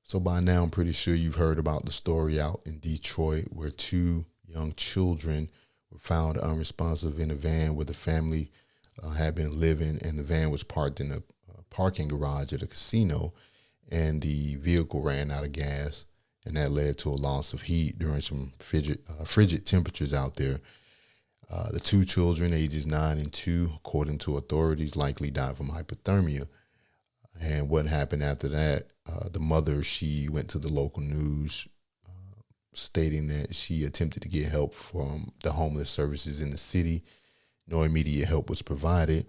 So by now, I'm pretty sure you've heard about the story out in Detroit where two young children were found unresponsive in a van where the family had been living, and the van was parked in a parking garage at a casino, and the vehicle ran out of gas, and that led to a loss of heat during some frigid temperatures out there. The two children, ages 9 and 2, according to authorities, likely died from hypothermia. And what happened after that, the mother, she went to the local news stating that she attempted to get help from the homeless services in the city. No immediate help was provided.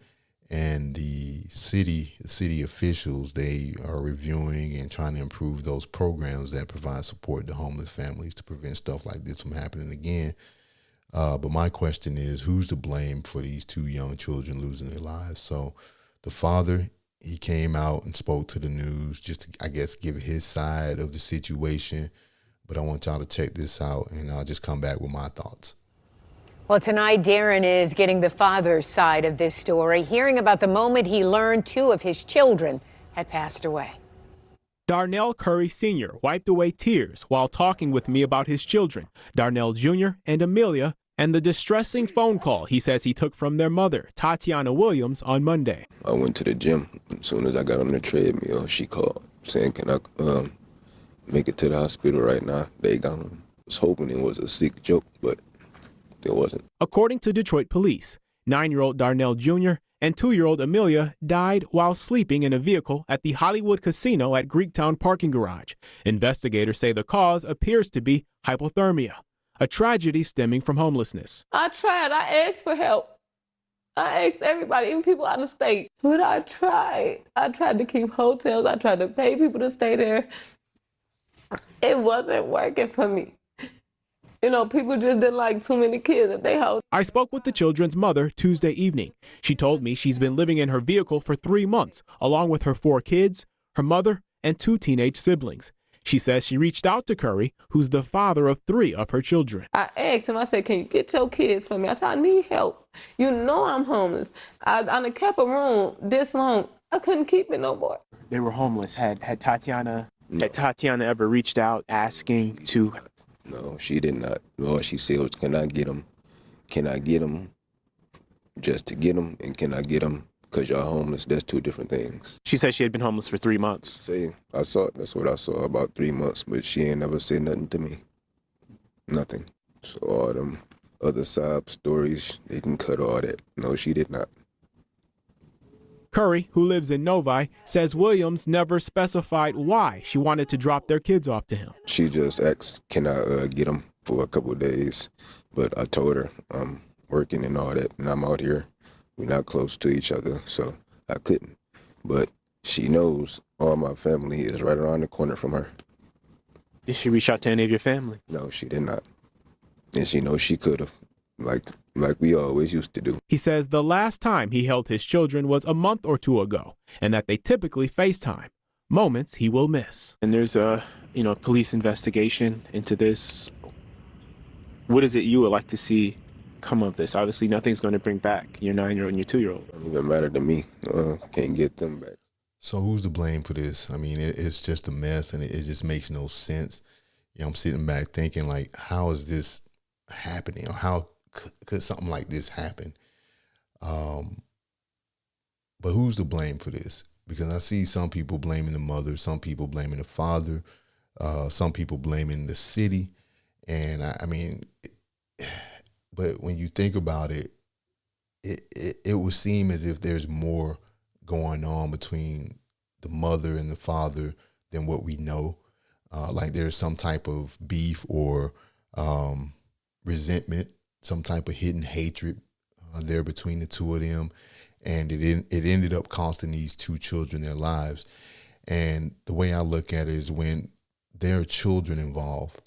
And the city officials, they are reviewing and trying to improve those programs that provide support to homeless families to prevent stuff like this from happening again. But my question is, who's to blame for these two young children losing their lives? So the father, he came out and spoke to the news just to, I guess, give his side of the situation. But I want y'all to check this out, and I'll just come back with my thoughts. Well, tonight, Darren is getting the father's side of this story, hearing about the moment he learned 2 of his children had passed away. Darnell Curry Sr. wiped away tears while talking with me about his children, Darnell Jr. and Amelia, and the distressing phone call he says he took from their mother, Tatiana Williams, on Monday. I went to the gym. As soon as I got on the treadmill, she called saying, can I make it to the hospital right now? They got him. I was hoping it was a sick joke, but it wasn't. According to Detroit police, 9-year-old Darnell Jr. and 2-year-old Amelia died while sleeping in a vehicle at the Hollywood Casino at Greektown parking garage. Investigators say the cause appears to be hypothermia, a tragedy stemming from homelessness. I tried. I asked for help. I asked everybody, even people out of state. But I tried. I tried to keep hotels. I tried to pay people to stay there. It wasn't working for me. You know, people just didn't like too many kids at their house. I spoke with the children's mother Tuesday evening. She told me she's been living in her vehicle for 3 months, along with her 4 kids, her mother, and 2 teenage siblings. She says she reached out to Curry, who's the father of 3 of her children. I asked him, I said, can you get your kids for me? I said, I need help. You know I'm homeless. I done kept a room this long. I couldn't keep it no more. They were homeless. Had Tatiana ever reached out asking to... No, she did not. All she said was, can I get them? Can I get them just to get them? And can I get them because y'all homeless? That's 2 different things. She said she had been homeless for 3 months. Say, that's what I saw, about 3 months, but she ain't never said nothing to me. Nothing. So all them other sob stories, they can cut all that. No, she did not. Curry, who lives in Novi, says Williams never specified why she wanted to drop their kids off to him. She just asked, can I get them for a couple of days? But I told her I'm working and all that, and I'm out here. We're not close to each other, so I couldn't. But she knows all my family is right around the corner from her. Did she reach out to any of your family? No, she did not. And she knows she could have, like we always used to do. He says the last time he held his children was a month or 2 ago, and that they typically FaceTime, moments he will miss. And there's a, police investigation into this. What is it you would like to see come of this? Obviously, nothing's going to bring back your 9-year-old and your 2-year-old. Don't even matter to me. Can't get them back. So who's to blame for this? I mean, it's just a mess, and it just makes no sense. I'm sitting back thinking, like, how is this happening? Or how could something like this happen? But who's to blame for this? Because I see some people blaming the mother, some people blaming the father, some people blaming the city. And I mean, but when you think about it, it would seem as if there's more going on between the mother and the father than what we know. Like there's some type of beef or resentment, some type of hidden hatred there between the 2 of them. And it ended up costing these 2 children their lives. And the way I look at it is when there are children involved,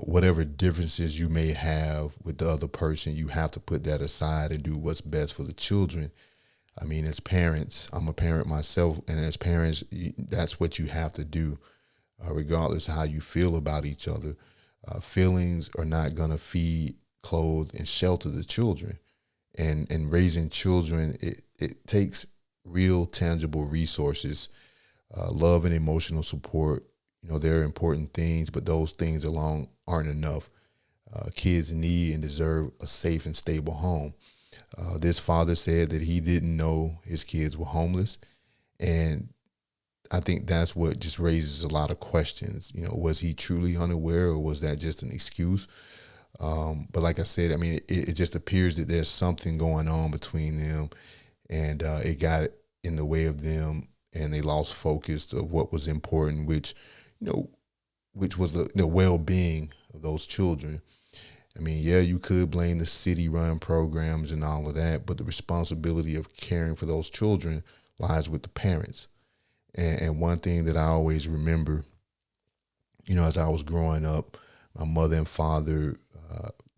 whatever differences you may have with the other person, you have to put that aside and do what's best for the children. I mean, as parents, I'm a parent myself, and as parents, that's what you have to do, regardless of how you feel about each other. Feelings are not going to feed, clothe, and shelter the children. And raising children, it takes real tangible resources, love and emotional support, there are important things, but those things alone aren't enough. Kids need and deserve a safe and stable home. This father said that he didn't know his kids were homeless. And I think that's what just raises a lot of questions. Was he truly unaware, or was that just an excuse? But like I said, I mean, it just appears that there's something going on between them, and it got in the way of them, and they lost focus of what was important, which was the well-being of those children. I mean, yeah, you could blame the city-run programs and all of that, but the responsibility of caring for those children lies with the parents. And one thing that I always remember, as I was growing up, my mother and father,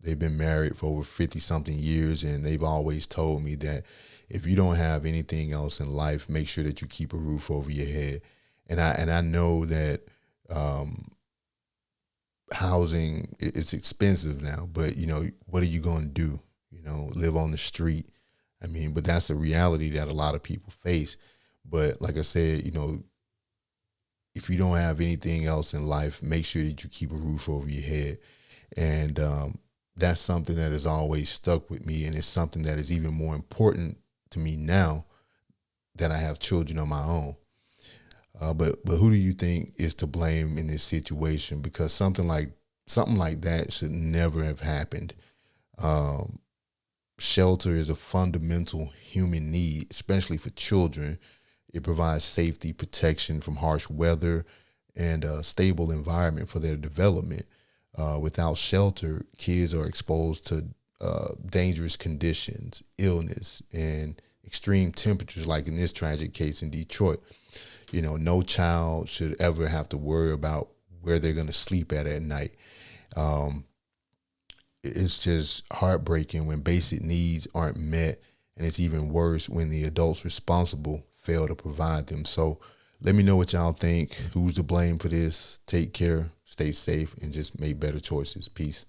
they've been married for over 50-something years, and they've always told me that if you don't have anything else in life, make sure that you keep a roof over your head. And I know that housing it's expensive now, but what are you going to do? Live on the street? I mean, but that's a reality that a lot of people face. But like I said, if you don't have anything else in life, make sure that you keep a roof over your head. And that's something that has always stuck with me, and it's something that is even more important to me now that I have children of my own. But who do you think is to blame in this situation? Because something like that should never have happened. Shelter is a fundamental human need, especially for children. It provides safety, protection from harsh weather, and a stable environment for their development. Without shelter, kids are exposed to dangerous conditions, illness, and extreme temperatures, like in this tragic case in Detroit. No child should ever have to worry about where they're going to sleep at night. It's just heartbreaking when basic needs aren't met, and it's even worse when the adults responsible fail to provide them. So let me know what y'all think. Who's to blame for this? Take care, stay safe, and just make better choices. Peace.